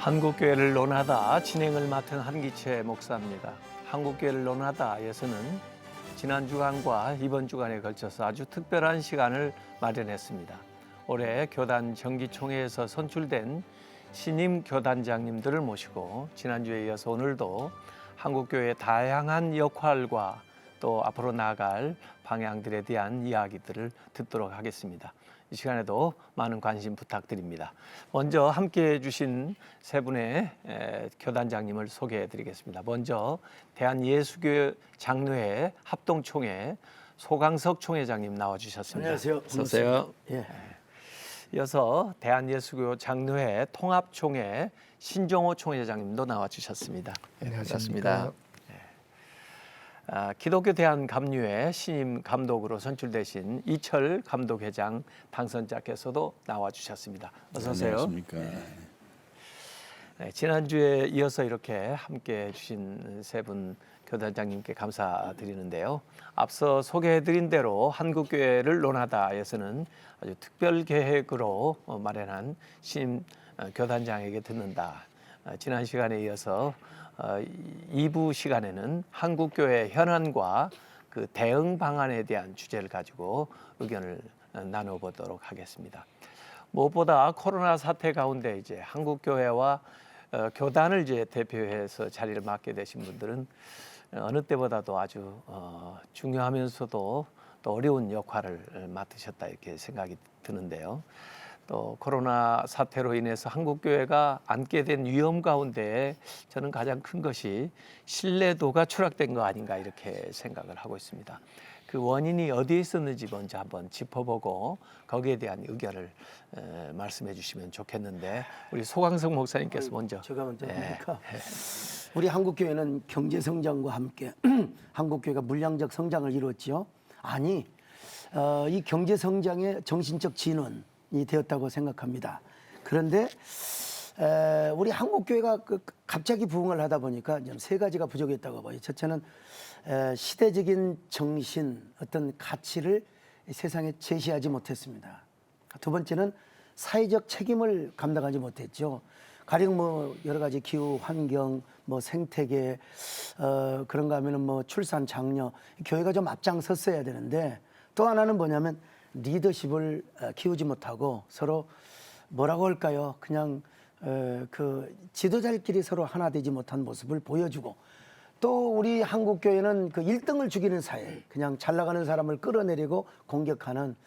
한국교회를 논하다 진행을 맡은 한기채 목사입니다. 한국교회를 논하다에서는 지난 주간과 이번 주간에 걸쳐서 아주 특별한 시간을 마련했습니다. 올해 교단 정기총회에서 선출된 신임 교단장님들을 모시고 지난주에 이어서 오늘도 한국교회의 다양한 역할과 또 앞으로 나아갈 방향들에 대한 이야기들을 듣도록 하겠습니다. 이 시간에도 많은 관심 부탁드립니다. 먼저 함께해 주신 세 분의 교단장님을 소개해 드리겠습니다. 먼저 대한예수교 장로회 합동총회 소강석 총회장님 나와주셨습니다. 안녕하세요. 어서오세요. 예. 이어서 대한예수교 장로회 통합총회 신종호 총회장님도 나와주셨습니다. 안녕하십니까. 기독교 대한감리회 신임 감독으로 선출되신 이철 감독회장 당선자께서도 나와주셨습니다. 어서 오세요. 안녕하십니까. 네, 지난주에 이어서 이렇게 함께해 주신 세 분 교단장님께 감사드리는데요. 앞서 소개해드린 대로 한국교회를 논하다에서는 아주 특별 계획으로 마련한 신임 교단장에게 듣는다. 지난 시간에 이어서 2부 시간에는 한국교회 현안과 그 대응 방안에 대한 주제를 가지고 의견을 나눠보도록 하겠습니다. 무엇보다 코로나 사태 가운데 이제 한국교회와 교단을 이제 대표해서 자리를 맡게 되신 분들은 어느 때보다도 아주 중요하면서도 또 어려운 역할을 맡으셨다 이렇게 생각이 드는데요. 또 코로나 사태로 인해서 한국교회가 안게 된 위험 가운데 저는 가장 큰 것이 신뢰도가 추락된 거 아닌가 이렇게 생각을 하고 있습니다. 그 원인이 어디에 있었는지 먼저 한번 짚어보고 거기에 대한 의견을 말씀해 주시면 좋겠는데 우리 소강석 목사님께서 먼저. 제가 먼저 합니까? 우리 한국교회는 경제성장과 함께 한국교회가 물량적 성장을 이루었지요. 아니, 이 경제성장의 정신적 진원 이 되었다고 생각합니다. 그런데 우리 한국교회가 갑자기 부흥을 하다 보니까 세 가지가 부족했다고 봐요. 첫째는 시대적인 정신, 어떤 가치를 세상에 제시하지 못했습니다. 두 번째는 사회적 책임을 감당하지 못했죠. 가령 뭐 여러 가지 기후, 환경, 뭐 생태계 그런가 하면은 뭐 출산, 장려, 교회가 좀 앞장섰어야 되는데 또 하나는 뭐냐면 리더십을 키우지 못하고 서로 뭐라고 할까요? 그냥 그 지도자들끼리 서로 하나 되지 못한 모습을 보여주고 또 우리 한국교회는 그 1등을 죽이는 사회, 그냥 잘 나가는 사람을 끌어내리고 공격하는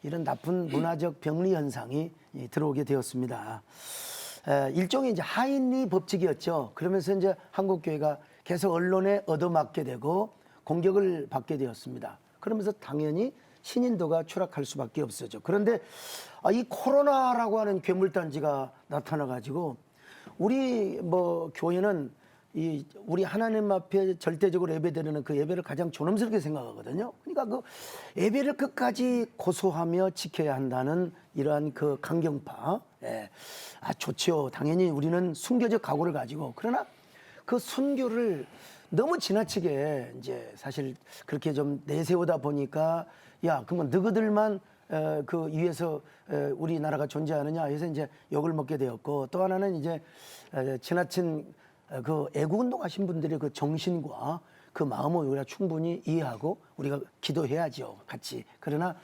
이런 나쁜 문화적 병리 현상이 들어오게 되었습니다. 일종의 이제 하인리 법칙이었죠. 그러면서 이제 한국교회가 계속 언론에 얻어맞게 되고 공격을 받게 되었습니다. 그러면서 당연히 신인도가 추락할 수밖에 없었죠. 그런데 이 코로나라고 하는 괴물단지가 나타나가지고 우리 뭐 교회는 우리 하나님 앞에 절대적으로 예배드리는 그 예배를 가장 존엄스럽게 생각하거든요. 그러니까 그 예배를 끝까지 고수하며 지켜야 한다는 이러한 그 강경파, 좋지요. 당연히 우리는 순교적 각오를 가지고 그러나 그 순교를 너무 지나치게 이제 사실 그렇게 좀 내세우다 보니까 야, 그러면 너희들만 그 위에서 우리나라가 존재하느냐 해서 이제 욕을 먹게 되었고 또 하나는 이제 지나친 그 애국운동 하신 분들의 그 정신과 그 마음을 우리가 충분히 이해하고 우리가 기도해야죠, 같이. 그러나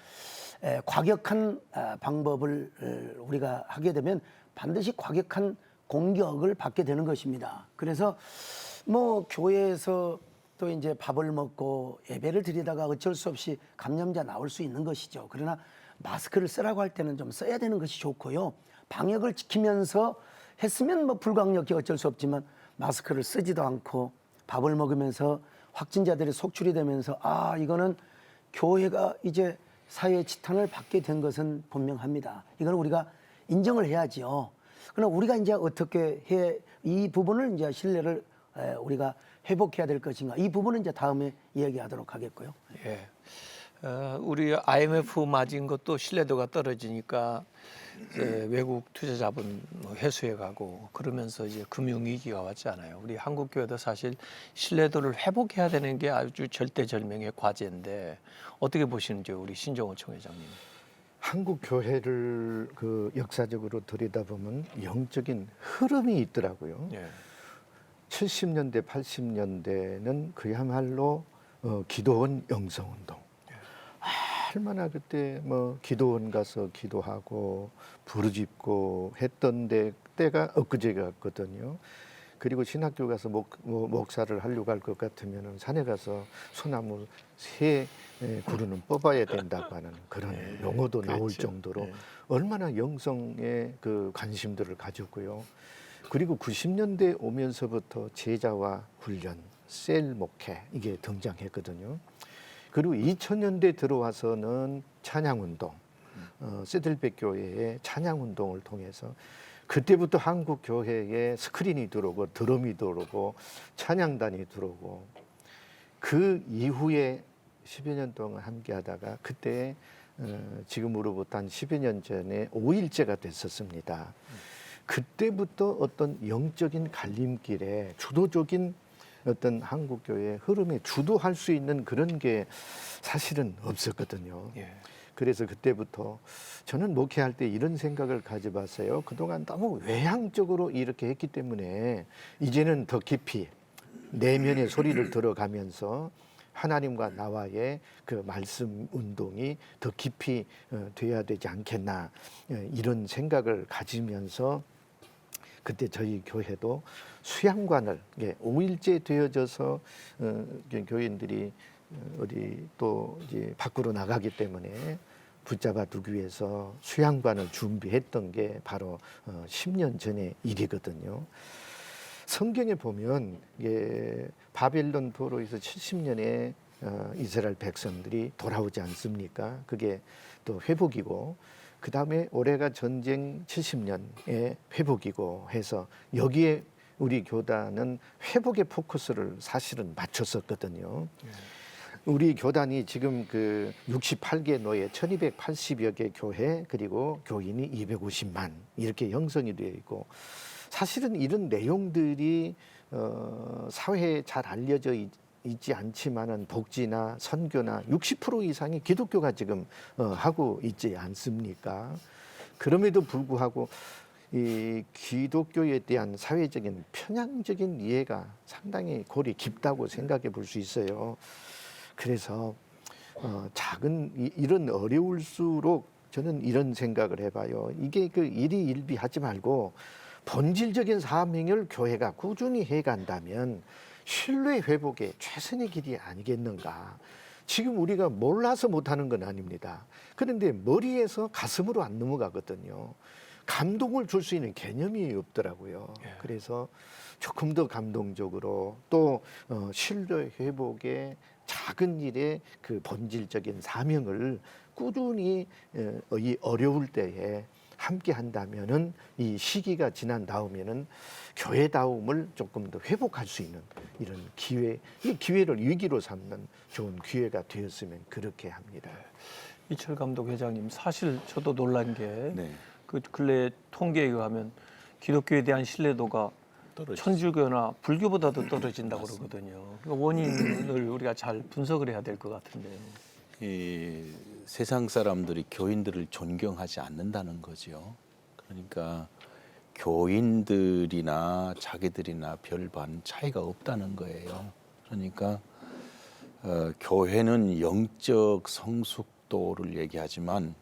과격한 방법을 우리가 하게 되면 반드시 과격한 공격을 받게 되는 것입니다. 그래서 뭐 교회에서 또 이제 밥을 먹고 예배를 드리다가 어쩔 수 없이 감염자 나올 수 있는 것이죠. 그러나 마스크를 쓰라고 할 때는 좀 써야 되는 것이 좋고요. 방역을 지키면서 했으면 뭐 불강력이 어쩔 수 없지만 마스크를 쓰지도 않고 밥을 먹으면서 확진자들이 속출이 되면서 이거는 교회가 이제 사회의 지탄을 받게 된 것은 분명합니다. 이건 우리가 인정을 해야지요. 그러나 우리가 이제 어떻게 이 부분을 이제 신뢰를 우리가 회복해야 될 것인가, 이 부분은 이제 다음에 이야기하도록 하겠고요. 예. 우리 IMF 맞은 것도 신뢰도가 떨어지니까 외국 투자 자본 회수해 가고 그러면서 이제 금융 위기가 왔잖아요. 우리 한국 교회도 사실 신뢰도를 회복해야 되는 게 아주 절대절명의 과제인데 어떻게 보시는지 우리 신종호 총회장님. 한국 교회를 그 역사적으로 들여다보면 영적인 흐름이 있더라고요. 예. 70년대, 80년대는 그야말로 기도원 영성운동. 얼마나 그때 뭐 기도원 가서 기도하고 부르짖고 했던 때가 엊그제 같거든요. 그리고 신학교 가서 목사를 하려고 할 것 같으면 산에 가서 소나무 새 그루는 뽑아야 된다고 하는 그런 용어도 나올 그렇죠. 정도로 얼마나 영성에 그 관심들을 가졌고요. 그리고 90년대 오면서부터 제자와 훈련, 셀 목회 이게 등장했거든요. 그리고 2000년대 들어와서는 찬양운동, 세들백 교회의 찬양운동을 통해서 그때부터 한국 교회에 스크린이 들어오고 드럼이 들어오고 찬양단이 들어오고 그 이후에 10여 년 동안 함께 하다가 그때 지금으로부터 한 10여 년 전에 5일째가 됐었습니다. 그때부터 어떤 영적인 갈림길에 주도적인 어떤 한국교회의 흐름에 주도할 수 있는 그런 게 사실은 없었거든요. 예. 그래서 그때부터 저는 목회할 때 이런 생각을 가져봤어요. 그동안 너무 외향적으로 이렇게 했기 때문에 이제는 더 깊이 내면의 소리를 들어가면서 하나님과 나와의 그 말씀 운동이 더 깊이 돼야 되지 않겠나 이런 생각을 가지면서 그때 저희 교회도 수양관을 5일째 되어져서 교인들이 어디 또 이제 밖으로 나가기 때문에 붙잡아 두기 위해서 수양관을 준비했던 게 바로 10년 전의 일이거든요. 성경에 보면 바벨론 포로에서 70년에 이스라엘 백성들이 돌아오지 않습니까? 그게 또 회복이고 그 다음에 올해가 전쟁 70년의 회복이고 해서 여기에 우리 교단은 회복의 포커스를 사실은 맞췄었거든요. 우리 교단이 지금 그 68개 노예 1280여 개 교회 그리고 교인이 250만 이렇게 형성이 되어 있고 사실은 이런 내용들이 사회에 잘 알려져 있지 않지만은 복지나 선교나 60% 이상이 기독교가 지금 하고 있지 않습니까? 그럼에도 불구하고 이 기독교에 대한 사회적인 편향적인 이해가 상당히 골이 깊다고 생각해 볼 수 있어요. 그래서 작은 이런 어려울수록 저는 이런 생각을 해봐요. 이게 그 일희일비하지 말고 본질적인 사명을 교회가 꾸준히 해간다면 신뢰 회복의 최선의 길이 아니겠는가. 지금 우리가 몰라서 못하는 건 아닙니다. 그런데 머리에서 가슴으로 안 넘어가거든요. 감동을 줄 수 있는 개념이 없더라고요. 그래서 조금 더 감동적으로 또 신뢰 회복의 작은 일의 그 본질적인 사명을 꾸준히 이 어려울 때에 함께 한다면은 이 시기가 지난 다음에는 교회다움을 조금 더 회복할 수 있는 이런 기회, 이 기회를 위기로 삼는 좋은 기회가 되었으면 그렇게 합니다. 이철 감독 회장님, 사실 저도 놀란 게 네. 그 근래 통계에 의하면 기독교에 대한 신뢰도가 떨어지죠. 천주교나 불교보다도 떨어진다고 그러거든요. 그러니까 원인을 우리가 잘 분석을 해야 될 것 같은데요. 이 세상 사람들이 교인들을 존경하지 않는다는 거죠. 그러니까 교인들이나 자기들이나 별반 차이가 없다는 거예요. 그러니까 교회는 영적 성숙도를 얘기하지만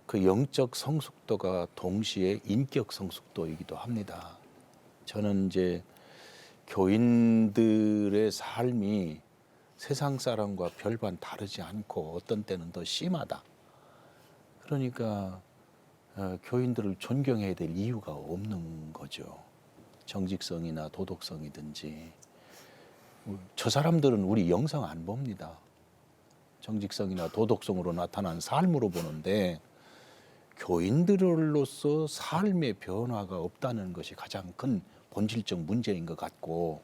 그 영적 성숙도가 동시에 인격 성숙도이기도 합니다. 저는 이제 교인들의 삶이 세상 사람과 별반 다르지 않고 어떤 때는 더 심하다. 그러니까 교인들을 존경해야 될 이유가 없는 거죠. 정직성이나 도덕성이든지. 저 사람들은 우리 영상 안 봅니다. 정직성이나 도덕성으로 나타난 삶으로 보는데 교인들로서 삶의 변화가 없다는 것이 가장 큰 본질적 문제인 것 같고,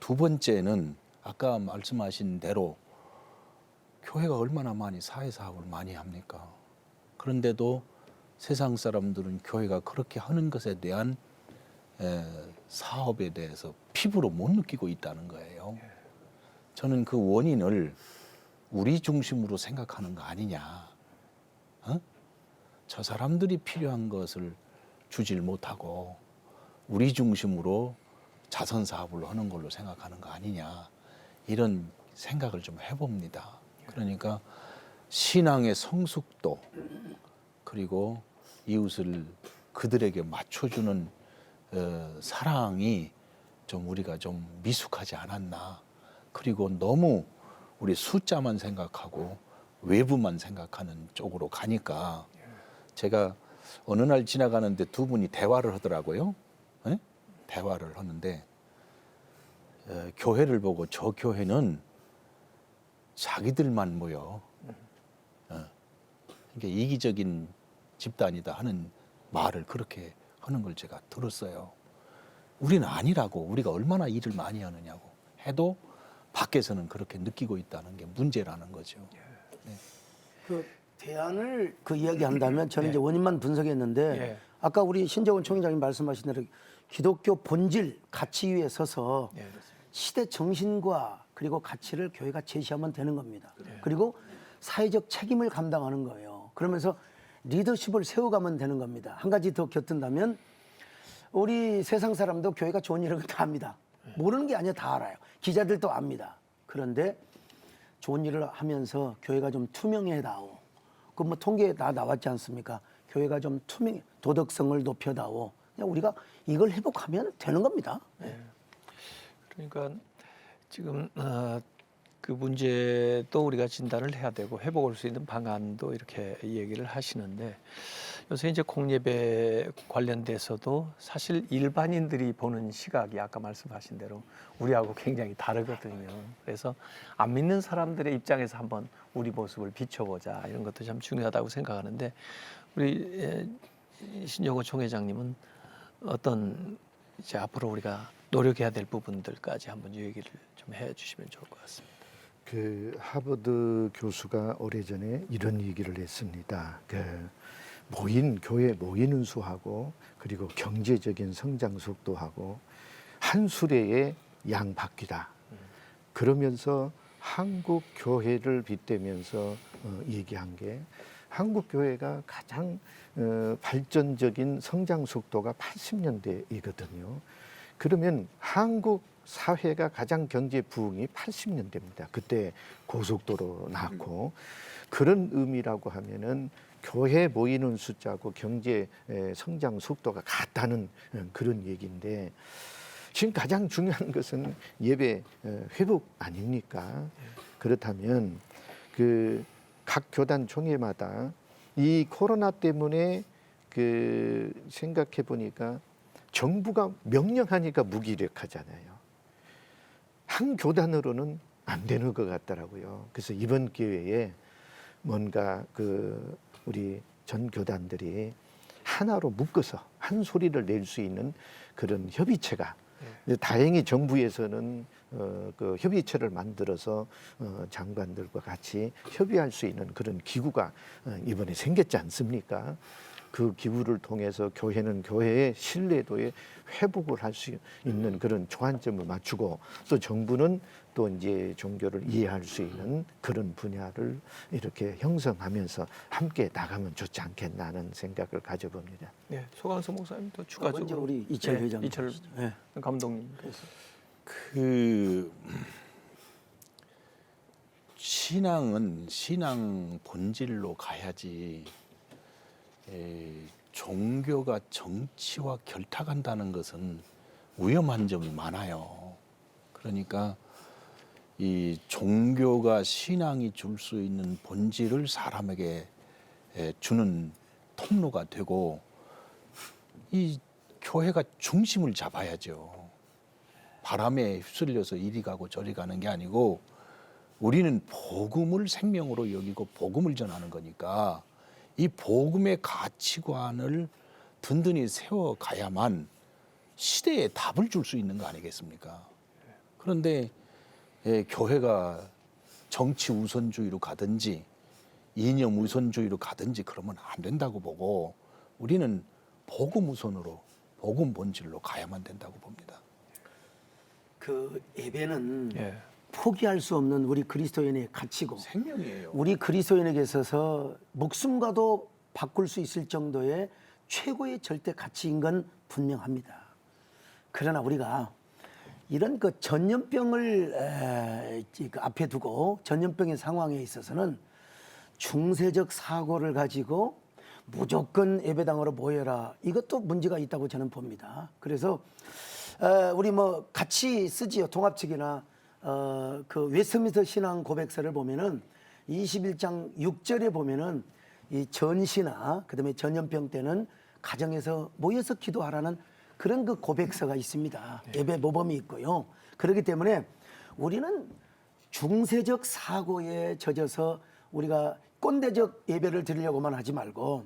두 번째는 아까 말씀하신 대로 교회가 얼마나 많이 사회사업을 많이 합니까? 그런데도 세상 사람들은 교회가 그렇게 하는 것에 대한 사업에 대해서 피부로 못 느끼고 있다는 거예요. 저는 그 원인을 우리 중심으로 생각하는 거 아니냐. 저 사람들이 필요한 것을 주질 못하고 우리 중심으로 자선 사업을 하는 걸로 생각하는 거 아니냐 이런 생각을 좀 해봅니다. 그러니까 신앙의 성숙도 그리고 이웃을 그들에게 맞춰주는 사랑이 좀 우리가 좀 미숙하지 않았나. 그리고 너무 우리 숫자만 생각하고 외부만 생각하는 쪽으로 가니까 제가 어느 날 지나가는데 두 분이 대화를 하더라고요. 예? 대화를 하는데 교회를 보고 저 교회는 자기들만 모여. 그러니까 이기적인 집단이다 하는 말을 그렇게 하는 걸 제가 들었어요. 우리는 아니라고. 우리가 얼마나 일을 많이 하느냐고 해도 밖에서는 그렇게 느끼고 있다는 게 문제라는 거죠. 그 대안을 그 이야기한다면 저는 이제 원인만 분석했는데 예. 아까 우리 신정원 총회장님 말씀하신 대로 기독교 본질 가치 위에 서서 예, 그렇습니다. 시대 정신과 그리고 가치를 교회가 제시하면 되는 겁니다. 그리고 사회적 책임을 감당하는 거예요. 그러면서 리더십을 세워가면 되는 겁니다. 한 가지 더 곁든다면 우리 세상 사람도 교회가 좋은 일을 다 압니다. 모르는 게 아니라 다 알아요. 기자들도 압니다. 그런데 좋은 일을 하면서 교회가 좀 투명해다오. 그 뭐 통계에 다 나왔지 않습니까? 교회가 좀 투명, 도덕성을 높여다오. 그냥 우리가 이걸 회복하면 되는 겁니다. 그러니까 지금 그 문제도 우리가 진단을 해야 되고 회복할 수 있는 방안도 이렇게 얘기를 하시는데 요새 이제 공예배 관련돼서도 사실 일반인들이 보는 시각이 아까 말씀하신 대로 우리하고 굉장히 다르거든요. 그래서 안 믿는 사람들의 입장에서 한번 우리 모습을 비춰보자 이런 것도 참 중요하다고 생각하는데 우리 신영호 총회장님은 어떤 이제 앞으로 우리가 노력해야 될 부분들까지 한번 얘기를 좀 해주시면 좋을 것 같습니다. 그 하버드 교수가 오래전에 이런 얘기를 했습니다. 그 교회 모이는 수하고 그리고 경제적인 성장 속도하고 한 수레의 양바퀴다. 그러면서 한국 교회를 빗대면서 얘기한 게 한국 교회가 가장 발전적인 성장 속도가 80년대이거든요. 그러면 한국 사회가 가장 경제 부흥이 80년대입니다. 그때 고속도로 나왔고 그런 의미라고 하면은 교회 모이는 숫자고 경제 성장 속도가 같다는 그런 얘기인데 지금 가장 중요한 것은 예배 회복 아닙니까? 그렇다면 그 각 교단 총회마다 이 코로나 때문에 그 생각해 보니까 정부가 명령하니까 무기력하잖아요. 한 교단으로는 안 되는 것 같더라고요. 그래서 이번 기회에 뭔가 그 우리 전 교단들이 하나로 묶어서 한 소리를 낼 수 있는 그런 협의체가 다행히 정부에서는 그 협의체를 만들어서 장관들과 같이 협의할 수 있는 그런 기구가 이번에 생겼지 않습니까? 그 기구를 통해서 교회는 교회의 신뢰도에 회복을 할 수 있는 그런 조안점을 맞추고 또 정부는 또 이제 종교를 이해할 수 있는 그런 분야를 이렇게 형성하면서 함께 나가면 좋지 않겠나 하는 생각을 가져봅니다. 네, 소강서 목사님도 먼저 추가적으로 우리 이철 회장님. 이철 네. 감독님께서 그 신앙은 신앙 본질로 가야지 종교가 정치와 결탁한다는 것은 위험한 점이 많아요. 그러니까 이 종교가 신앙이 줄 수 있는 본질을 사람에게 주는 통로가 되고 이 교회가 중심을 잡아야죠. 바람에 휩쓸려서 이리 가고 저리 가는 게 아니고 우리는 복음을 생명으로 여기고 복음을 전하는 거니까 이 복음의 가치관을 든든히 세워가야만 시대에 답을 줄 수 있는 거 아니겠습니까? 그런데 교회가 정치 우선주의로 가든지 이념 우선주의로 가든지 그러면 안 된다고 보고 우리는 복음 우선으로 복음 본질로 가야만 된다고 봅니다. 그 예배는 예. 포기할 수 없는 우리 그리스도인의 가치고 생명이에요. 우리 그리스도인에게 있어서 목숨과도 바꿀 수 있을 정도의 최고의 절대 가치인 건 분명합니다. 그러나 우리가 이런 그 전염병을 그 앞에 두고 전염병의 상황에 있어서는 중세적 사고를 가지고 무조건 예배당으로 모여라, 이것도 문제가 있다고 저는 봅니다. 그래서 우리 뭐 같이 쓰지요. 동합측이나 그 웨스트민스터 신앙 고백서를 보면은 21장 6절에 보면은 이 전시나 그다음에 전염병 때는 가정에서 모여서 기도하라는 그런 그 고백서가 있습니다. 예배 모범이 있고요. 그렇기 때문에 우리는 중세적 사고에 젖어서 우리가 꼰대적 예배를 드리려고만 하지 말고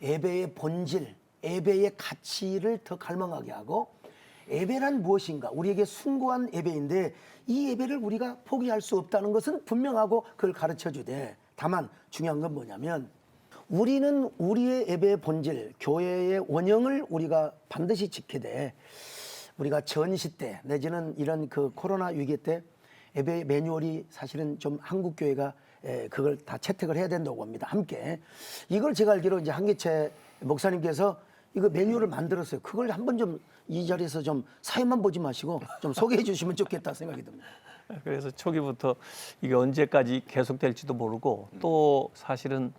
예배의 본질, 예배의 가치를 더 갈망하게 하고, 예배란 무엇인가? 우리에게 숭고한 예배인데 이 예배를 우리가 포기할 수 없다는 것은 분명하고 그걸 가르쳐 주되, 다만 중요한 건 뭐냐면 우리는 우리의 예배의 본질, 교회의 원형을 우리가 반드시 지켜야, 우리가 전시 때 내지는 이런 그 코로나 위기 때 예배 매뉴얼이 사실은 좀 한국 교회가 그걸 다 채택을 해야 된다고 봅니다. 함께 이걸 제가 알기로 이제 한계채 목사님께서 이거 매뉴얼을 만들었어요. 그걸 한번 좀 이 자리에서 좀 사회만 보지 마시고 좀 소개해 주시면 좋겠다 생각이 듭니다. 그래서 초기부터 이게 언제까지 계속될지도 모르고 또 사실은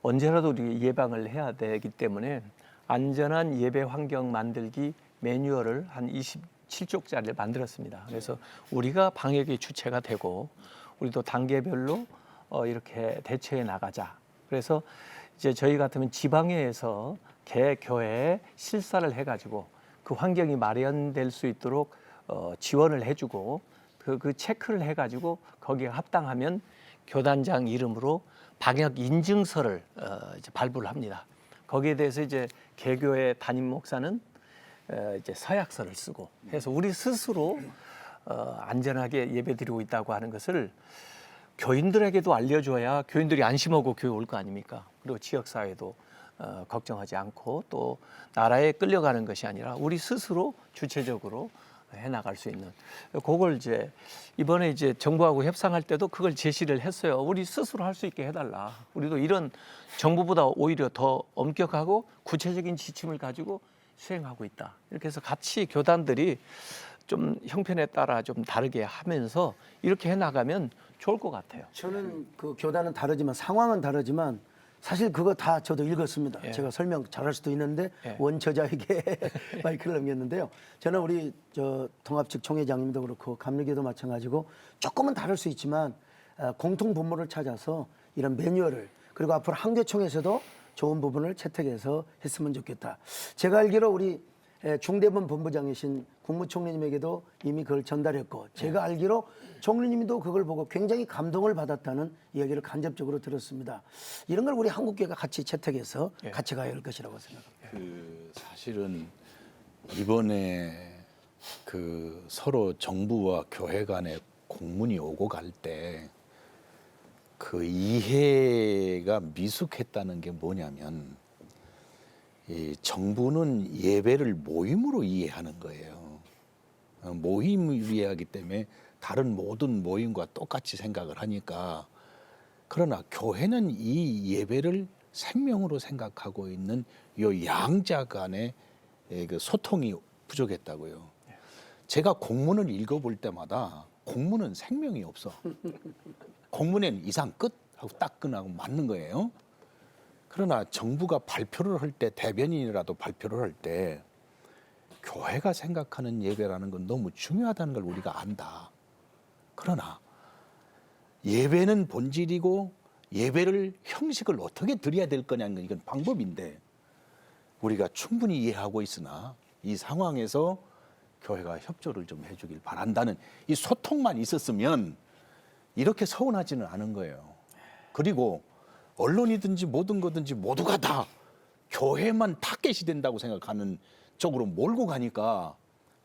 언제라도 우리 예방을 해야 되기 때문에 안전한 예배 환경 만들기 매뉴얼을 한 27쪽짜리를 만들었습니다. 그래서 우리가 방역의 주체가 되고 우리도 단계별로 이렇게 대처해 나가자. 그래서 이제 저희 같으면 지방회에서 개교회에 실사를 해가지고 그 환경이 마련될 수 있도록 지원을 해주고 그 체크를 해가지고 거기에 합당하면 교단장 이름으로 방역 인증서를 이제 발부를 합니다. 거기에 대해서 이제 개교회 담임 목사는 이제 서약서를 쓰고 해서 우리 스스로 안전하게 예배드리고 있다고 하는 것을 교인들에게도 알려줘야 교인들이 안심하고 교회 올 거 아닙니까? 그리고 지역사회도 걱정하지 않고 또 나라에 끌려가는 것이 아니라 우리 스스로 주체적으로 해나갈 수 있는, 그걸 이제 이번에 이제 정부하고 협상할 때도 그걸 제시를 했어요. 우리 스스로 할 수 있게 해달라. 우리도 이런 정부보다 오히려 더 엄격하고 구체적인 지침을 가지고 수행하고 있다. 이렇게 해서 같이 교단들이 좀 형편에 따라 좀 다르게 하면서 이렇게 해나가면 좋을 것 같아요. 저는 그 교단은 다르지만 상황은 다르지만 사실 그거 다 저도 읽었습니다. 예. 제가 설명 잘할 수도 있는데 예. 원처자에게 마이크를 넘겼는데요. 저는 우리 통합측 총회장님도 그렇고 감리교도 마찬가지고 조금은 다를 수 있지만 공통 분모를 찾아서 이런 매뉴얼을, 그리고 앞으로 한교총에서도 좋은 부분을 채택해서 했으면 좋겠다. 제가 알기로 우리 중대본 본부장이신 국무총리님에게도 이미 그걸 전달했고, 제가 알기로 총리님도 그걸 보고 굉장히 감동을 받았다는 이야기를 간접적으로 들었습니다. 이런 걸 우리 한국교회가 같이 채택해서 같이 가야 할 것이라고 생각합니다. 그 사실은 이번에 그 서로 정부와 교회 간에 공문이 오고 갈 때 그 이해가 미숙했다는 게 뭐냐면, 이 정부는 예배를 모임으로 이해하는 거예요. 모임을 이해하기 때문에 다른 모든 모임과 똑같이 생각을 하니까, 그러나 교회는 이 예배를 생명으로 생각하고 있는 이 양자 간의 그 소통이 부족했다고요. 제가 공문을 읽어볼 때마다 공문은 생명이 없어. 공문엔 이상 끝 하고 딱 끝나고 맞는 거예요. 그러나 정부가 발표를 할 때, 대변인이라도 발표를 할 때 교회가 생각하는 예배라는 건 너무 중요하다는 걸 우리가 안다. 그러나 예배는 본질이고 예배를 형식을 어떻게 드려야 될 거냐는 건 이건 방법인데, 우리가 충분히 이해하고 있으나 이 상황에서 교회가 협조를 좀 해주길 바란다는 이 소통만 있었으면 이렇게 서운하지는 않은 거예요. 그리고 언론이든지 모든 거든지 모두가 다 교회만 타겟이 된다고 생각하는 쪽으로 몰고 가니까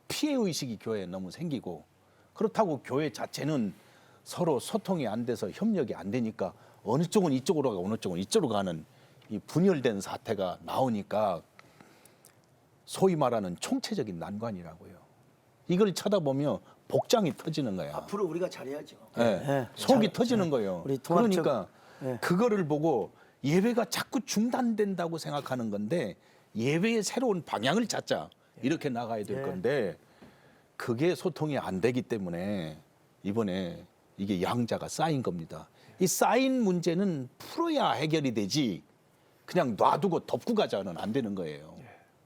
피해의식이 교회에 너무 생기고, 그렇다고 교회 자체는 서로 소통이 안 돼서 협력이 안 되니까 어느 쪽은 이쪽으로 가고 어느 쪽은 이쪽으로 가는 이 분열된 사태가 나오니까 소위 말하는 총체적인 난관이라고요. 이걸 쳐다보면 복장이 터지는 거야. 앞으로 우리가 잘해야죠. 네. 속이 터지는 거예요. 우리 통합적- 그러니까 네. 그거를 보고 예배가 자꾸 중단된다고 생각하는 건데 예배의 새로운 방향을 찾자 이렇게 나가야 될 건데 그게 소통이 안 되기 때문에 이번에 이게 양자가 쌓인 겁니다. 이 쌓인 문제는 풀어야 해결이 되지 그냥 놔두고 덮고 가자는 안 되는 거예요.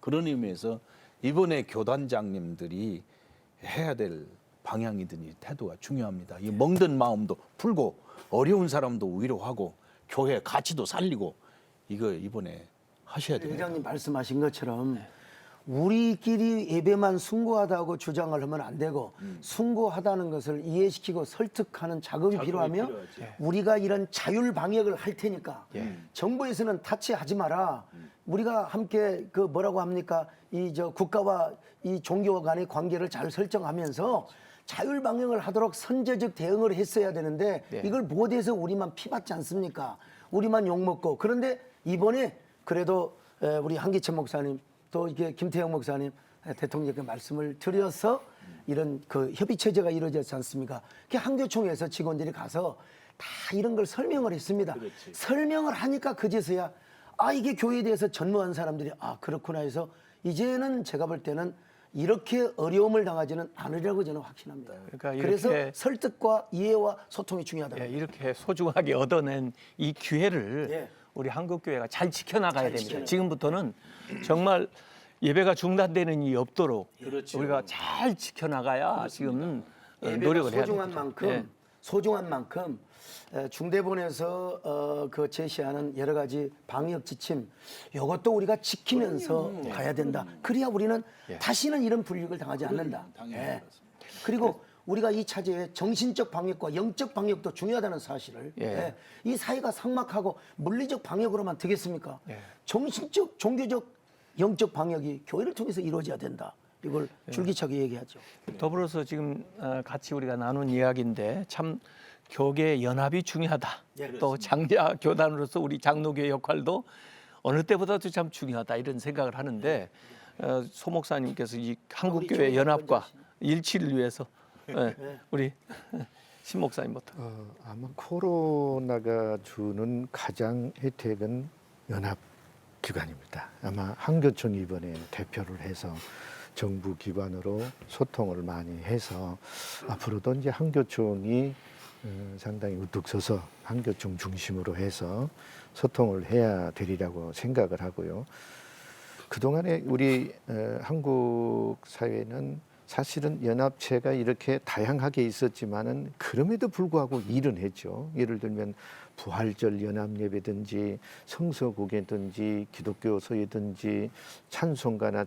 그런 의미에서 이번에 교단장님들이 해야 될 방향이든지 태도가 중요합니다. 이 멍든 마음도 풀고 어려운 사람도 위로하고 교회 가치도 살리고 이거 이번에 하셔야 됩니다. 회장님 말씀하신 것처럼 우리끼리 예배만 숭고하다고 주장을 하면 안 되고 숭고하다는 것을 이해시키고 설득하는 작업이 필요하며 우리가 이런 자율 방역을 할 테니까 정부에서는 타치하지 마라. 우리가 함께 그 뭐라고 합니까? 이 저 국가와 이 종교 간의 관계를 잘 설정하면서 자율 방역을 하도록 선제적 대응을 했어야 되는데 이걸 못해서 우리만 피받지 않습니까? 우리만 욕먹고 그런데 이번에 그래도 우리 한기천 목사님 또 이게 김태형 목사님 대통령께 말씀을 드려서 이런 그 협의 체제가 이루어졌지 않습니까? 그 한교총에서 직원들이 가서 다 이런 걸 설명을 했습니다. 설명을 하니까 그제서야 아 이게 교회에 대해서 전무한 사람들이 아 그렇구나 해서 이제는 제가 볼 때는 이렇게 어려움을 당하지는 않으리라고 저는 확신합니다. 그러니까 이렇게 그래서 설득과 이해와 소통이 중요하다. 예, 이렇게 소중하게 얻어낸 이 기회를 예. 우리 한국교회가 잘 지켜나가야 됩니다. 지켜나가야 지금부터는 정말 예배가 중단되는 일이 없도록 그렇죠. 우리가 잘 지켜나가야 지금 예배가 노력을 해야 소중한 됩니다. 만큼 예. 소중한 만큼 중대본에서 그 제시하는 여러 가지 방역 지침 이것도 우리가 지키면서 가야 된다. 그래야 우리는 다시는 이런 불이익을 당하지 않는다. 예. 그리고 우리가 이 차제에 정신적 방역과 영적 방역도 중요하다는 사실을 예. 이 사회가 삭막하고 물리적 방역으로만 되겠습니까? 정신적, 종교적, 영적 방역이 교회를 통해서 이루어져야 된다. 이걸 줄기차게 얘기하죠. 더불어서 지금 같이 우리가 나눈 이야기인데 참 교계 연합이 중요하다. 또 장자 교단으로서 우리 장로교의 역할도 어느 때보다도 참 중요하다 이런 생각을 하는데 소 목사님께서 이 한국교회 연합과 일치를 위해서 우리 신 목사님부터. 아마 코로나가 주는 가장 혜택은 연합 기관입니다. 아마 한교총이 이번에 대표를 해서 정부 기관으로 소통을 많이 해서 앞으로도 이제 한교총이 상당히 우뚝 서서 한교총 중심으로 해서 소통을 해야 되리라고 생각을 하고요. 그동안에 우리 한국 사회는 사실은 연합체가 이렇게 다양하게 있었지만은 그럼에도 불구하고 일은 했죠. 예를 들면 부활절 연합예배든지 성서국이든지 기독교서이든지 찬송가나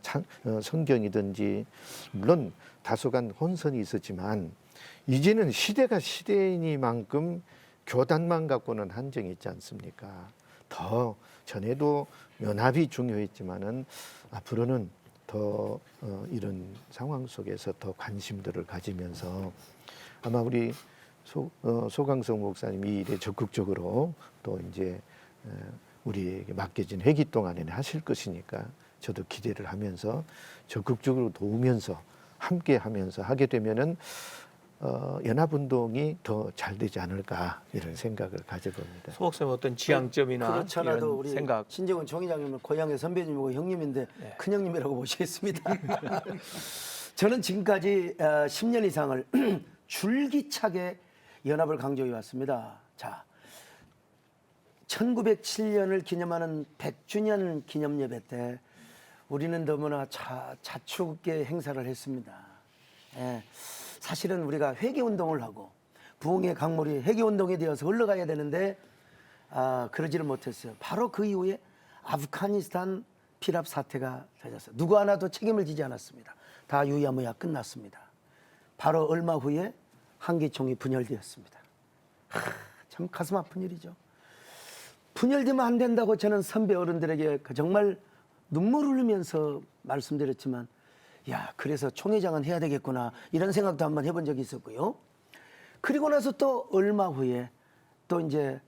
성경이든지 물론 다소간 혼선이 있었지만 이제는 시대가 시대이니만큼 교단만 갖고는 한정이 있지 않습니까? 더 전에도 연합이 중요했지만은 앞으로는 더 이런 상황 속에서 더 관심들을 가지면서 아마 우리 소강성 목사님이 이 일에 적극적으로 또 이제 우리에게 맡겨진 회기 동안에는 하실 것이니까 저도 기대를 하면서 적극적으로 도우면서 함께 하면서 하게 되면은 연합운동이 더 잘 되지 않을까 이런 생각을 가져봅니다. 소 목사님 어떤 지향점이나 그렇지 않아도 이런 우리 생각. 신재원 총회장님은 고향의 선배님이고 형님인데 큰형님이라고 모시겠습니다. 저는 지금까지 10년 이상을 줄기차게 연합을 강조해 왔습니다. 자, 1907년을 기념하는 100주년 기념 예배 때 우리는 너무나 자축의 행사를 했습니다. 예, 사실은 우리가 회개운동을 하고 부흥의 강물이 회개운동에 되어서 흘러가야 되는데 그러지를 못했어요. 바로 그 이후에 아프가니스탄 피랍 사태가 터졌어요. 누구 하나도 책임을 지지 않았습니다. 다 유야무야 끝났습니다. 바로 얼마 후에 한기총이 분열되었습니다. 참 가슴 아픈 일이죠. 분열되면 안 된다고 저는 선배 어른들에게 정말 눈물 흘리면서 말씀드렸지만 야 그래서 총회장은 해야 되겠구나 이런 생각도 한번 해본 적이 있었고요. 그리고 나서 또 얼마 후에 또 이제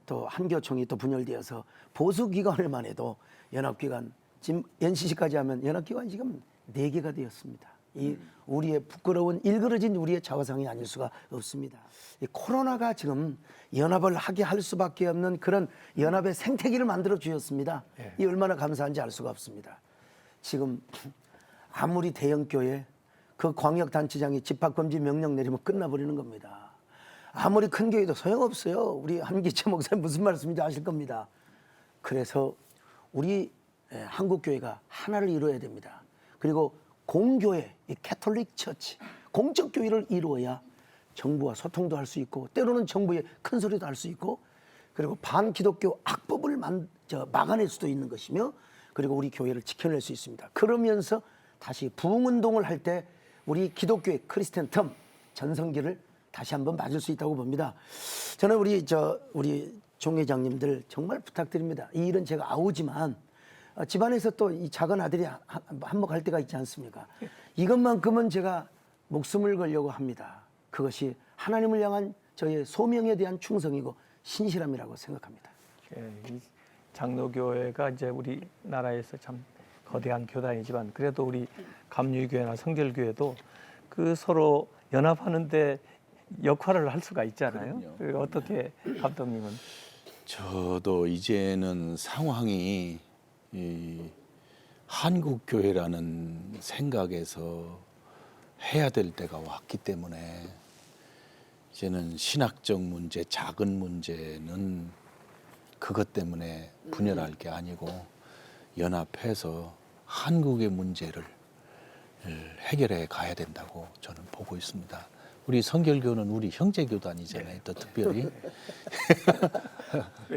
또 한교총이 또 분열되어서 보수 기관을만 해도 연합기관 지금 NCC까지 하면 연합기관이 지금 4개가 되었습니다. 이 우리의 부끄러운 일그러진 우리의 자화상이 아닐 수가 없습니다. 이 코로나가 지금 연합을 하게 할 수밖에 없는 그런 연합의 생태계를 만들어 주셨습니다. 이 얼마나 감사한지 알 수가 없습니다. 지금 아무리 대형교회 그 광역단체장이 집합금지 명령 내리면 끝나버리는 겁니다. 아무리 큰 교회도 소용없어요. 우리 한기채 목사님 무슨 말씀인지 아실 겁니다. 그래서 우리 한국교회가 하나를 이루어야 됩니다. 그리고 공교회, 이 캐톨릭 처치, 공적 교회를 이루어야 정부와 소통도 할 수 있고 때로는 정부의 큰 소리도 할 수 있고 그리고 반기독교 악법을 막아낼 수도 있는 것이며 그리고 우리 교회를 지켜낼 수 있습니다. 그러면서 다시 부흥운동을 할 때 우리 기독교의 크리스찬 텀 전성기를 다시 한번 맞을 수 있다고 봅니다. 저는 우리 종 회장님들 정말 부탁드립니다. 이 일은 제가 아우지만 집안에서 또 이 작은 아들이 한몫할 때가 있지 않습니까? 이것만큼은 제가 목숨을 걸려고 합니다. 그것이 하나님을 향한 저의 소명에 대한 충성이고 신실함이라고 생각합니다. 이 장로교회가 이제 우리나라에서 참 거대한 교단이지만 그래도 우리 감리교회나 성결교회도 그 서로 연합하는데 역할을 할 수가 있잖아요. 그럼요. 어떻게 감독님은? 저도 이제는 상황이 이 한국 교회라는 생각에서 해야 될 때가 왔기 때문에 이제는 신학적 문제, 작은 문제는 그것 때문에 분열할 게 아니고 연합해서 한국의 문제를 해결해 가야 된다고 저는 보고 있습니다. 우리 성결교는 우리 형제 교단이잖아요. 또 특별히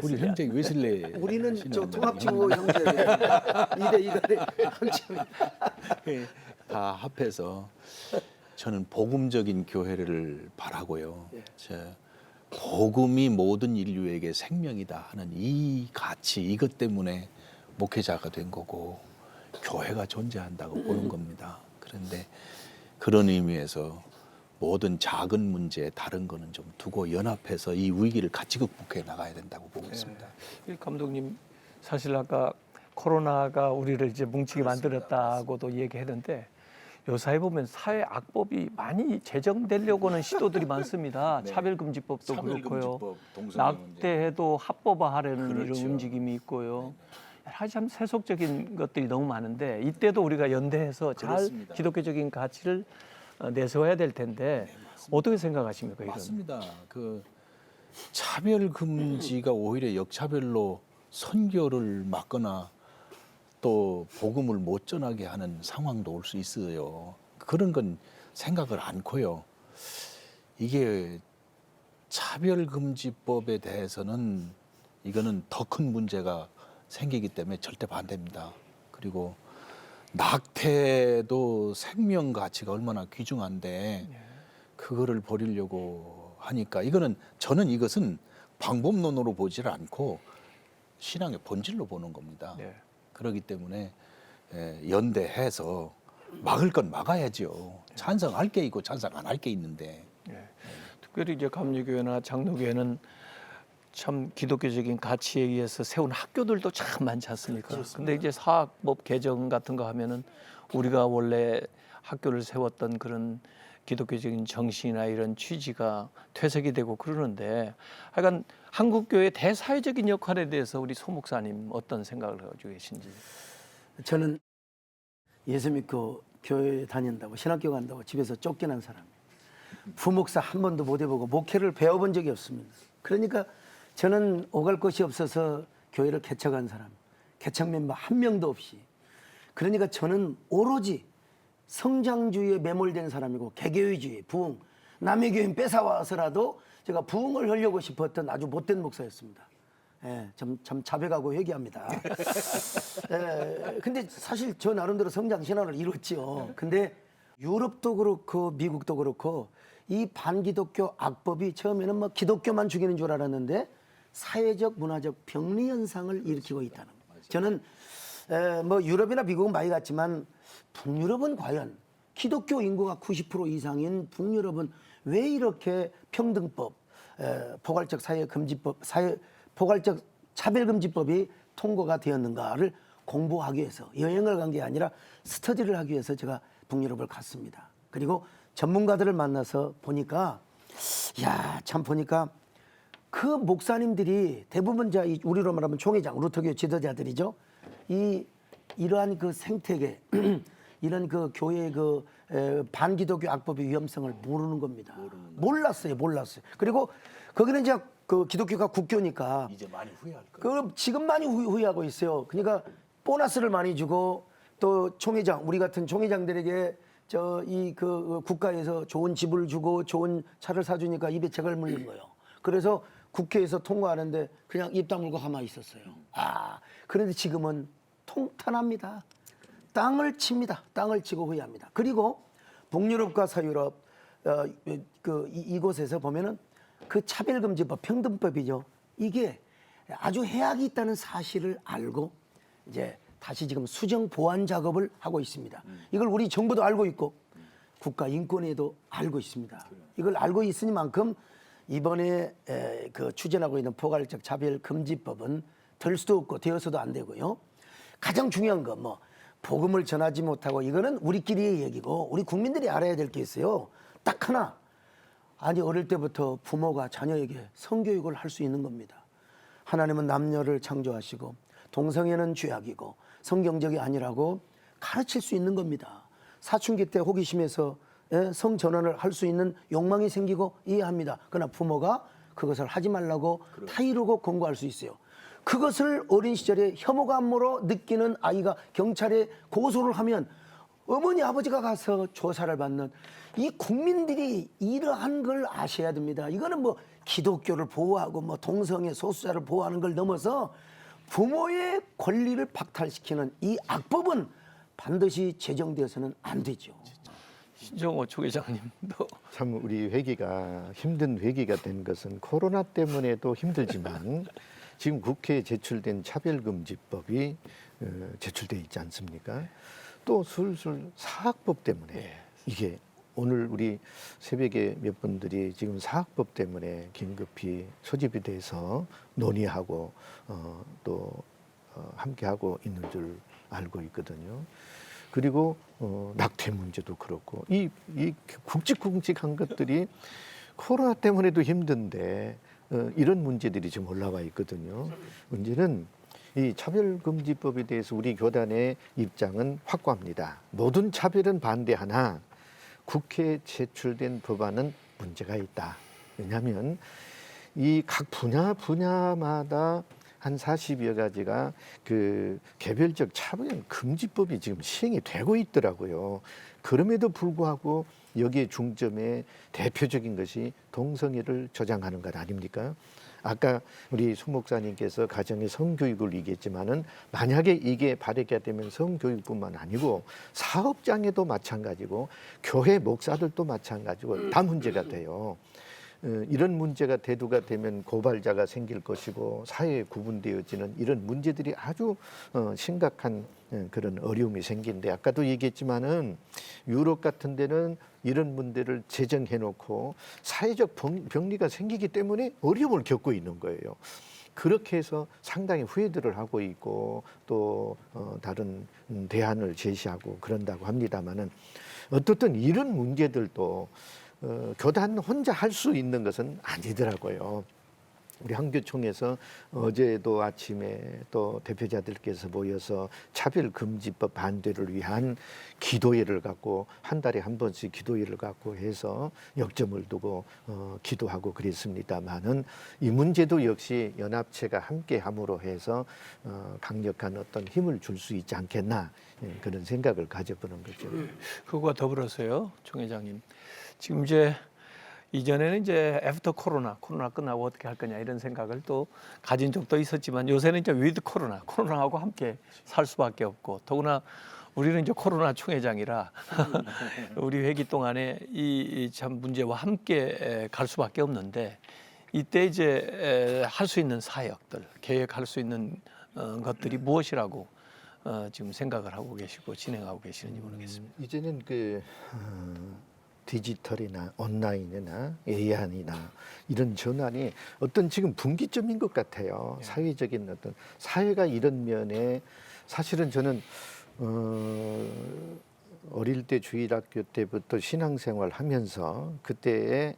우리 형제 웨슬레 우리는 저 신앙 통합지구 형제 2대 형제 다 합해서 저는 복음적인 교회를 바라고요. 복음이 모든 인류에게 생명이다 하는 이 가치 이것 때문에 목회자가 된 거고 교회가 존재한다고 보는 겁니다. 그런데 그런 의미에서 모든 작은 문제 다른 거는 좀 두고 연합해서 이 위기를 같이 극복해 나가야 된다고 보고 있습니다. 감독님 사실 아까 코로나가 우리를 이제 뭉치게 만들었다고도 얘기했는데 요사이 보면 사회 악법이 많이 제정되려고 하는 시도들이 많습니다. 네. 차별금지법도 차별금지법, 그렇고요. 동성애 문제. 낙태해도 합법화하려는 그렇죠. 이런 움직임이 있고요. 여러 가지 참 세속적인 것들이 너무 많은데 이때도 우리가 연대해서 잘 그렇습니다. 기독교적인 가치를 내세워야 될 텐데 어떻게 생각하십니까? 이런? 맞습니다. 그 차별 금지가 오히려 역차별로 선교를 막거나 또 복음을 못 전하게 하는 상황도 올 수 있어요. 그런 건 생각을 않고요. 이게 차별금지법에 대해서는 이거는 더 큰 문제가 생기기 때문에 절대 반대입니다. 그리고 낙태도 생명 가치가 얼마나 귀중한데 그거를 버리려고 하니까 저는 이것은 방법론으로 보지를 않고 신앙의 본질로 보는 겁니다. 네. 그렇기 때문에 연대해서 막을 건 막아야죠. 찬성할 게 있고 찬성 안 할 게 있는데. 특별히 이제 감리교회나 장로교회는 참 기독교적인 가치에 의해서 세운 학교들도 참 많지 않습니까? 근데 이제 사학법 개정 같은 거 하면은 우리가 원래 학교를 세웠던 그런 기독교적인 정신이나 이런 취지가 퇴색이 되고 그러는데 하여간 한국교회 대사회적인 역할에 대해서 우리 소 목사님 어떤 생각을 가지고 계신지. 저는 예수 믿고 교회 다닌다고 신학교 간다고 집에서 쫓겨난 사람이에요. 부목사 한 번도 못 해보고 목회를 배워본 적이 없습니다. 그러니까 저는 오갈 곳이 없어서 교회를 개척한 사람, 개척 멤버 한 명도 없이. 그러니까 저는 오로지 성장주의에 매몰된 사람이고 개교회주의, 부흥, 남의 교인 뺏어와서라도 제가 부흥을 하려고 싶었던 아주 못된 목사였습니다. 참 자백하고 회개합니다. 근데 사실 저 나름대로 성장 신화를 이뤘죠. 근데 유럽도 그렇고 미국도 그렇고 이 반기독교 악법이 처음에는 뭐 기독교만 죽이는 줄 알았는데 사회적 문화적 병리 현상을 일으키고 있다는 거예요. 저는 뭐 유럽이나 미국은 많이 갔지만 북유럽은 과연 기독교 인구가 90% 이상인 북유럽은 왜 이렇게 평등법, 포괄적 사회금지법, 포괄적 차별금지법이 통과가 되었는가를 공부하기 위해서 여행을 간 게 아니라 스터디를 하기 위해서 제가 북유럽을 갔습니다. 그리고 전문가들을 만나서 보니까 야, 참 보니까 그 목사님들이 대부분 우리로 말하면 총회장, 루터교 지도자들이죠. 이러한 그 생태계, 이런 그 교회의 그 반기독교 악법의 위험성을 모르는 겁니다. 몰랐어요. 그리고 거기는 이제 그 기독교가 국교니까 이제 많이 후회할 거예요. 그 지금 많이 후회하고 있어요. 그러니까 보너스를 많이 주고 또 총회장, 우리 같은 총회장들에게 그 국가에서 좋은 집을 주고 좋은 차를 사주니까 입에 책을 물린 거예요. 그래서 국회에서 통과하는데 그냥 입 다물고 가만히 있었어요. 그런데 지금은 통탄합니다. 땅을 칩니다. 땅을 치고 후회합니다. 그리고 북유럽과 서유럽 이곳에서 보면은 그 차별금지법, 평등법이죠. 이게 아주 해악이 있다는 사실을 알고 이제 다시 지금 수정 보완 작업을 하고 있습니다. 이걸 우리 정부도 알고 있고 국가인권위도 알고 있습니다. 이걸 알고 있으니만큼 이번에 그 추진하고 있는 포괄적 차별금지법은 될 수도 없고 되어서도 안 되고요. 가장 중요한 거 뭐 복음을 전하지 못하고 이거는 우리끼리의 얘기고 우리 국민들이 알아야 될 게 있어요. 딱 하나. 아니 어릴 때부터 부모가 자녀에게 성교육을 할 수 있는 겁니다. 하나님은 남녀를 창조하시고 동성애는 죄악이고 성경적이 아니라고 가르칠 수 있는 겁니다. 사춘기 때 호기심에서 성전환을 할 수 있는 욕망이 생기고 이해합니다. 그러나 부모가 그것을 하지 말라고 타이르고 권고할 수 있어요. 그것을 어린 시절에 혐오감으로 느끼는 아이가 경찰에 고소를 하면 어머니 아버지가 가서 조사를 받는 이 국민들이 이러한 걸 아셔야 됩니다. 이거는 뭐 기독교를 보호하고 뭐 동성애 소수자를 보호하는 걸 넘어서 부모의 권리를 박탈시키는 이 악법은 반드시 제정되어서는 안 되죠. 신정호 총회장님도 참 우리 회기가 힘든 회기가 된 것은 코로나 때문에도 힘들지만 지금 국회에 제출된 차별금지법이 제출돼 있지 않습니까? 또 술술 사학법 때문에 이게 오늘 우리 새벽에 몇 분들이 지금 사학법 때문에 긴급히 소집이 돼서 논의하고 또 함께하고 있는 줄 알고 있거든요. 그리고 낙태 문제도 그렇고 이 굵직굵직한 것들이 코로나 때문에도 힘든데 이런 문제들이 지금 올라와 있거든요. 문제는 이 차별금지법에 대해서 우리 교단의 입장은 확고합니다. 모든 차별은 반대하나 국회에 제출된 법안은 문제가 있다. 왜냐하면 이 각 분야마다 한 40여 가지가 그 개별적 차별 금지법이 지금 시행이 되고 있더라고요. 그럼에도 불구하고 여기에 중점에 대표적인 것이 동성애를 조장하는 것 아닙니까? 아까 우리 수 목사님께서 가정의 성교육을 얘기했지만은 만약에 이게 발의가 되면 성교육뿐만 아니고 사업장에도 마찬가지고 교회 목사들도 마찬가지고 다 문제가 돼요. 이런 문제가 대두가 되면 고발자가 생길 것이고 사회에 구분되어지는 이런 문제들이 아주 심각한 그런 어려움이 생긴데 아까도 얘기했지만은 유럽 같은 데는 이런 문제를 제정해 놓고 사회적 병리가 생기기 때문에 어려움을 겪고 있는 거예요. 그렇게 해서 상당히 후회들을 하고 있고 또 다른 대안을 제시하고 그런다고 합니다마는 어떻든 이런 문제들도 교단 혼자 할 수 있는 것은 아니더라고요. 우리 한교총에서 어제도 아침에 또 대표자들께서 모여서 차별금지법 반대를 위한 기도회를 갖고 한 달에 한 번씩 기도회를 갖고 해서 역점을 두고 기도하고 그랬습니다만은 이 문제도 역시 연합체가 함께함으로 해서 강력한 어떤 힘을 줄 수 있지 않겠나 그런 생각을 가져보는 거죠. 그거와 더불어서요, 총회장님. 지금 이제 이전에는 이제 애프터 코로나 끝나고 어떻게 할 거냐 이런 생각을 또 가진 적도 있었지만 요새는 이제 위드 코로나하고 함께 살 수밖에 없고 더구나 우리는 이제 코로나 총회장이라 우리 회기 동안에 이 참 문제와 함께 갈 수밖에 없는데 이때 이제 할 수 있는 사역들, 계획할 수 있는 것들이 무엇이라고 지금 생각을 하고 계시고 진행하고 계시는지 모르겠습니다. 이제는 그 디지털이나 온라인이나 AI나 이런 전환이 어떤 지금 분기점인 것 같아요. 사회적인 어떤 사회가 이런 면에 사실은 저는 어릴 때 주일학교 때부터 신앙생활 하면서 그때의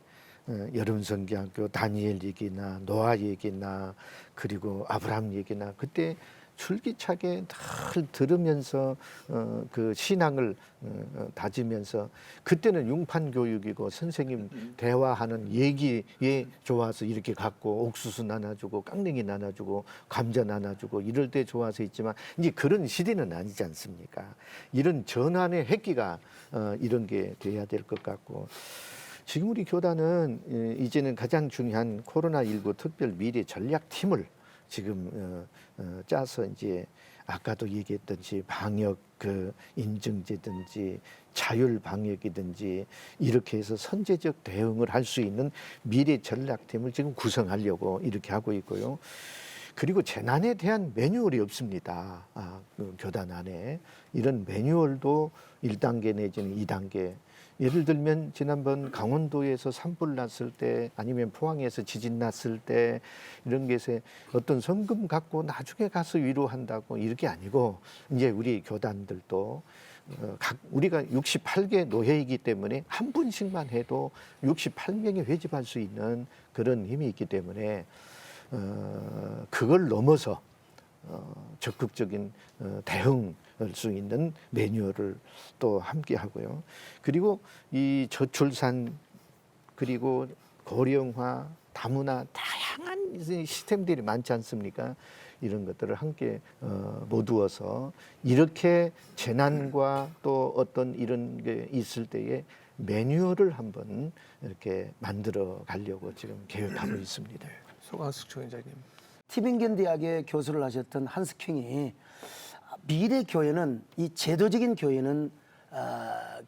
여름 선교학교 다니엘 얘기나 노아 얘기나 그리고 아브라함 얘기나 그때 줄기차게 늘 들으면서 그 신앙을 다지면서 그때는 융판 교육이고 선생님 대화하는 얘기에 좋아서 이렇게 갖고 옥수수 나눠주고 깡냉이 나눠주고 감자 나눠주고 이럴 때 좋아서 있지만 이제 그런 시대는 아니지 않습니까? 이런 전환의 획기가 이런 게 돼야 될 것 같고 지금 우리 교단은 이제는 가장 중요한 코로나19 특별 미래 전략팀을 지금 짜서 이제 아까도 얘기했듯이 방역 그 인증제든지 자율 방역이든지 이렇게 해서 선제적 대응을 할 수 있는 미래 전략팀을 지금 구성하려고 이렇게 하고 있고요. 그리고 재난에 대한 매뉴얼이 없습니다. 그 교단 안에 이런 매뉴얼도 1단계 내지는 2단계. 예를 들면 지난번 강원도에서 산불 났을 때 아니면 포항에서 지진 났을 때 이런 게서 어떤 성금 갖고 나중에 가서 위로한다고 이렇게 아니고 이제 우리 교단들도 우리가 68개 노회이기 때문에 한 분씩만 해도 68명이 회집할 수 있는 그런 힘이 있기 때문에 그걸 넘어서 적극적인 대응할 수 있는 매뉴얼을 또 함께 하고요. 그리고 이 저출산 그리고 고령화, 다문화 다양한 시스템들이 많지 않습니까? 이런 것들을 함께 모두어서 이렇게 재난과 또 어떤 이런 게 있을 때에 매뉴얼을 한번 이렇게 만들어 가려고 지금 계획하고 있습니다. 소강숙 총회장님. 티빙겐 대학의 교수를 하셨던 한스 킹이 미래 교회는 이 제도적인 교회는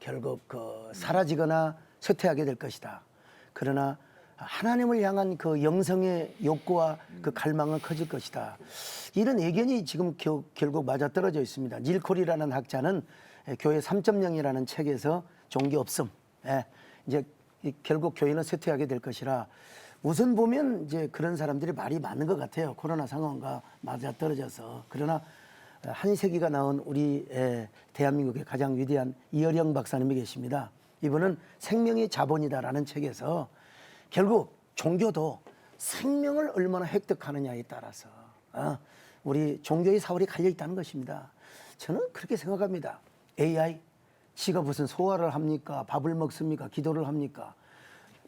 결국 사라지거나 쇠퇴하게 될 것이다. 그러나 하나님을 향한 그 영성의 욕구와 그 갈망은 커질 것이다. 이런 예견이 지금 결국 맞아떨어져 있습니다. 닐 콜이라는 학자는 교회 3.0이라는 책에서 종교 없음. 이제 결국 교회는 쇠퇴하게 될 것이라. 우선 보면 이제 그런 사람들이 말이 많은 것 같아요. 코로나 상황과 맞아떨어져서. 그러나 한세기가 나온 우리 대한민국의 가장 위대한 이어령 박사님이 계십니다. 이분은 생명이 자본이다라는 책에서 결국 종교도 생명을 얼마나 획득하느냐에 따라서 우리 종교의 사월이 갈려 있다는 것입니다. 저는 그렇게 생각합니다. AI, 지가 무슨 소화를 합니까? 밥을 먹습니까? 기도를 합니까?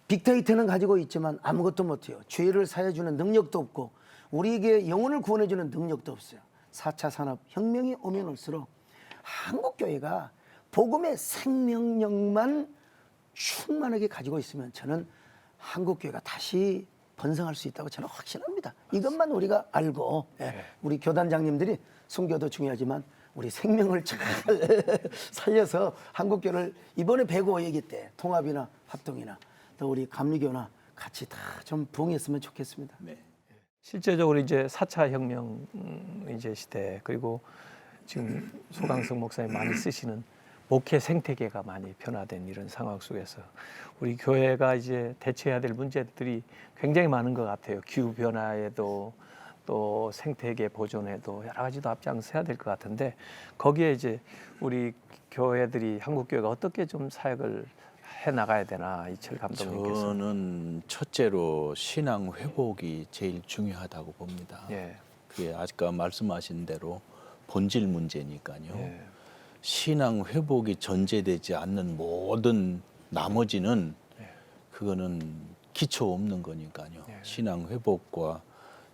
빅데이터는 가지고 있지만 아무것도 못해요. 죄를 사해주는 능력도 없고 우리에게 영혼을 구원해주는 능력도 없어요. 4차 산업혁명이 오면 올수록 한국교회가 복음의 생명력만 충만하게 가지고 있으면 저는 한국교회가 다시 번성할 수 있다고 저는 확신합니다. 이것만 우리가 알고 우리 교단장님들이 순교도 중요하지만 우리 생명을 잘 살려서 한국교회를 이번에 105회기 때 통합이나 합동이나 또 우리 감리교나 같이 다 좀 부흥했으면 좋겠습니다. 네. 실제적으로 이제 4차 혁명 이제 시대 그리고 지금 소강석 목사님 많이 쓰시는 목회 생태계가 많이 변화된 이런 상황 속에서 우리 교회가 이제 대처해야 될 문제들이 굉장히 많은 것 같아요. 기후 변화에도 또 생태계 보존에도 여러 가지도 앞장서야 될 것 같은데 거기에 이제 우리 교회들이 한국 교회가 어떻게 좀 사역을 해 나가야 되나 이철 감독님께서. 저는 첫째로 신앙 회복이 제일 중요하다고 봅니다. 예. 그게 아까 말씀하신 대로 본질 문제니까요. 예. 신앙 회복이 전제되지 않는 모든 나머지는 그거는 기초 없는 거니까요. 예. 신앙 회복과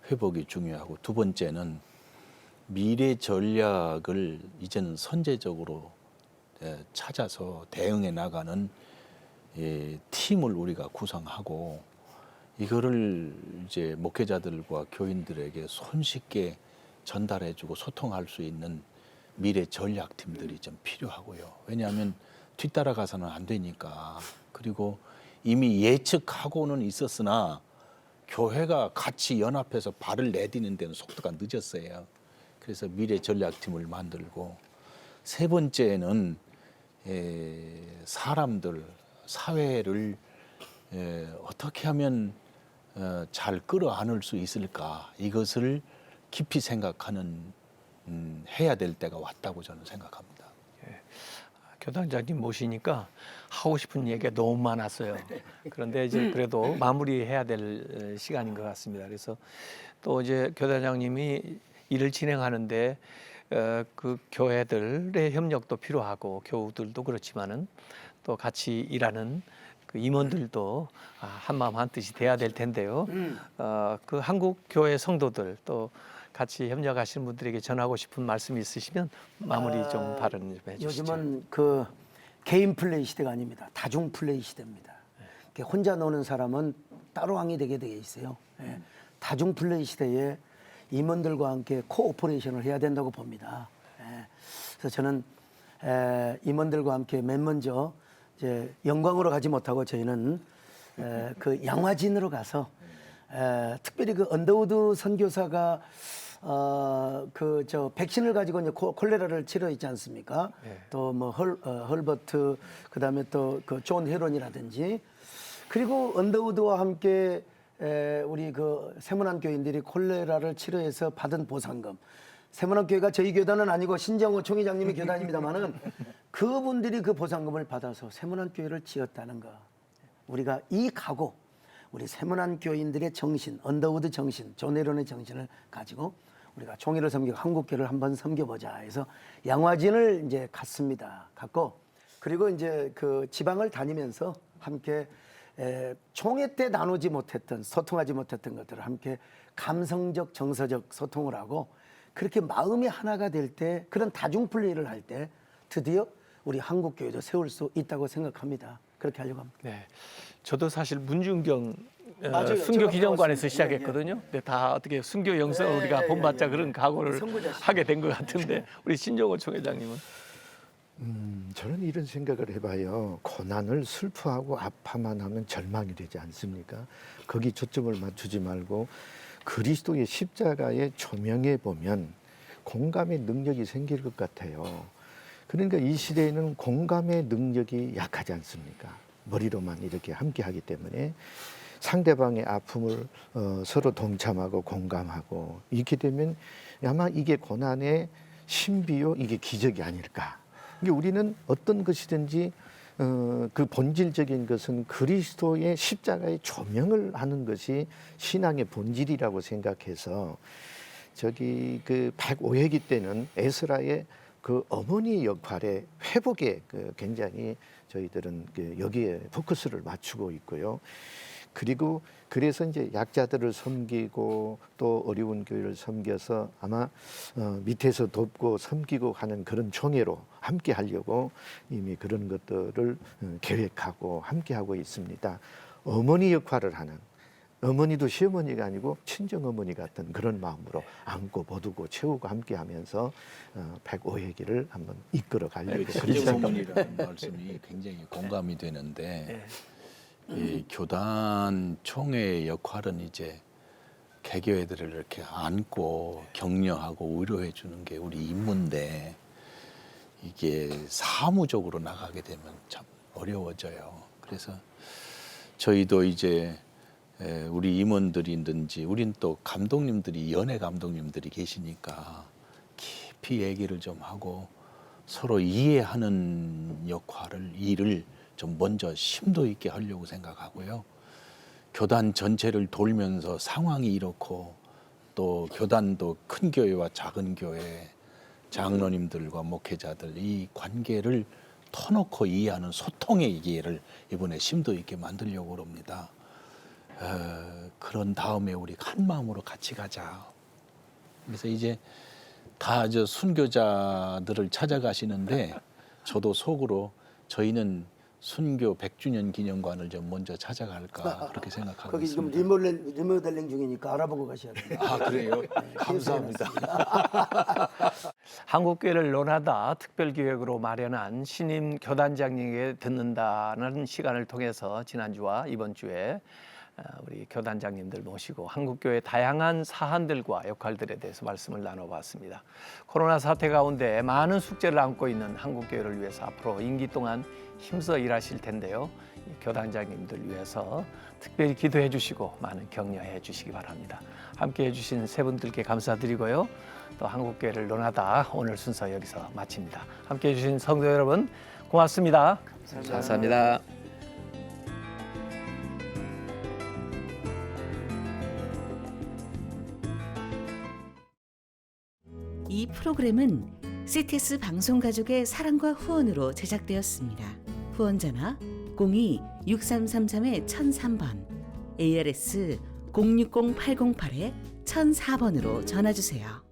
회복이 중요하고 두 번째는 미래 전략을 이제는 선제적으로 찾아서 대응해 나가는 팀을 우리가 구성하고 이거를 이제 목회자들과 교인들에게 손쉽게 전달해주고 소통할 수 있는 미래 전략팀들이 좀 필요하고요. 왜냐하면 뒤따라가서는 안 되니까. 그리고 이미 예측하고는 있었으나 교회가 같이 연합해서 발을 내디는 데는 속도가 늦었어요. 그래서 미래 전략팀을 만들고 세 번째는 사람들, 사회를 어떻게 하면 잘 끌어안을 수 있을까 이것을 깊이 생각하는 해야 될 때가 왔다고 저는 생각합니다. 교단장님 모시니까 하고 싶은 얘기가 너무 많았어요. 그런데 이제 그래도 마무리해야 될 시간인 것 같습니다. 그래서 또 이제 교단장님이 일을 진행하는데 그 교회들의 협력도 필요하고 교우들도 그렇지만은 또 같이 일하는 그 임원들도 한마음 한뜻이 돼야 될 텐데요. 그 한국 교회 성도들 또 같이 협력하시는 분들에게 전하고 싶은 말씀이 있으시면 마무리 좀 발언 좀 해주시죠. 요즘은 그 개인 플레이 시대가 아닙니다. 다중 플레이 시대입니다. 이렇게 혼자 노는 사람은 따로 왕이 되게 돼 있어요. 예. 다중 플레이 시대에 임원들과 함께 코오퍼레이션을 해야 된다고 봅니다. 예. 그래서 저는 임원들과 함께 맨 먼저 이제 영광으로 가지 못하고 저희는 그 양화진으로 가서 특별히 그 언더우드 선교사가 그 저 백신을 가지고 이제 콜레라를 치료했지 않습니까? 또 뭐 헐버트 그다음에 또 그 존 헤론이라든지 그리고 언더우드와 함께 우리 그 세문안 교인들이 콜레라를 치료해서 받은 보상금. 세문안 교회가 저희 교단은 아니고 신정호 총회장님의 교단입니다만은 그분들이 그 보상금을 받아서 세문안 교회를 지었다는 거. 우리가 이 각오, 우리 세문안 교인들의 정신, 언더우드 정신, 존 헤론의 정신을 가지고 우리가 총회를 섬기고 한국교회를 한번 섬겨보자 해서 양화진을 이제 갔습니다. 갔고 그리고 이제 그 지방을 다니면서 함께 총회 때 나누지 못했던 소통하지 못했던 것들을 함께 감성적 정서적 소통을 하고 그렇게 마음이 하나가 될 때 그런 다중 플레이를 할 때 드디어 우리 한국교회도 세울 수 있다고 생각합니다. 그렇게 하려고 합니다. 네, 저도 사실 문중경 맞아요. 순교 제가 기념관에서 배웠습니다. 시작했거든요. 근데 다 어떻게 순교 영성을 우리가 본받자 그런 각오를 선구자시죠. 하게 된 것 같은데 우리 신정호 총회장님은 저는 이런 생각을 해봐요. 고난을 슬퍼하고 아파만 하면 절망이 되지 않습니까? 거기 초점을 맞추지 말고 그리스도의 십자가에 조명해 보면 공감의 능력이 생길 것 같아요. 그러니까 이 시대에는 공감의 능력이 약하지 않습니까? 머리로만 이렇게 함께 하기 때문에 상대방의 아픔을 서로 동참하고 공감하고 이렇게 되면 아마 이게 고난의 신비요, 이게 기적이 아닐까. 이게 우리는 어떤 것이든지 그 본질적인 것은 그리스도의 십자가의 조명을 하는 것이 신앙의 본질이라고 생각해서 저기 그 105회기 때는 에스라의 그 어머니 역할의 회복에 그 굉장히 저희들은 그 여기에 포커스를 맞추고 있고요. 그리고 그래서 이제 약자들을 섬기고 또 어려운 교회를 섬겨서 아마 밑에서 돕고 섬기고 하는 그런 총회로 함께 하려고 이미 그런 것들을 계획하고 함께 하고 있습니다. 어머니 역할을 하는 어머니도 시어머니가 아니고 친정어머니 같은 그런 마음으로 안고 보두고 채우고 함께 하면서 105회기를 한번 이끌어 가려고 친정어머니라는 말씀이 굉장히 공감이 되는데 이 교단 총회의 역할은 이제 개교회들을 이렇게 안고 격려하고 위로해 주는 게 우리 임무인데 이게 사무적으로 나가게 되면 참 어려워져요. 그래서 저희도 이제 우리 임원들이든지 우린 또 감독님들이 연애 감독님들이 계시니까 깊이 얘기를 좀 하고 서로 이해하는 역할을 일을 좀 먼저 심도 있게 하려고 생각하고요. 교단 전체를 돌면서 상황이 이렇고 또 교단도 큰 교회와 작은 교회 장로님들과 목회자들 이 관계를 터놓고 이해하는 소통의 기회를 이번에 심도 있게 만들려고 합니다. 그런 다음에 우리 한 마음으로 같이 가자. 그래서 이제 다 저 순교자들을 찾아가시는데 저도 속으로 저희는 순교 100주년 기념관을 좀 먼저 찾아갈까 그렇게 생각하고 거기 지금 있습니다. 리모델링 중이니까 알아보고 가셔야 돼요. 아 그래요? 감사합니다. 한국교회를 논하다 특별기획으로 마련한 신임 교단장님에게 듣는다는 시간을 통해서 지난주와 이번 주에 우리 교단장님들 모시고 한국교회 다양한 사안들과 역할들에 대해서 말씀을 나눠봤습니다. 코로나 사태 가운데 많은 숙제를 안고 있는 한국교회를 위해서 앞으로 임기 동안 힘써 일하실 텐데요. 이 교단장님들 위해서 특별히 기도해 주시고 많은 격려해 주시기 바랍니다. 함께해 주신 세 분들께 감사드리고요. 또 한국교회를 논하다 오늘 순서 여기서 마칩니다. 함께해 주신 성도 여러분 고맙습니다. 감사합니다. 이 프로그램은 CTS 방송가족의 사랑과 후원으로 제작되었습니다. 후원전화 02-6333-1003번, ARS 060-808-1004번으로 전화주세요.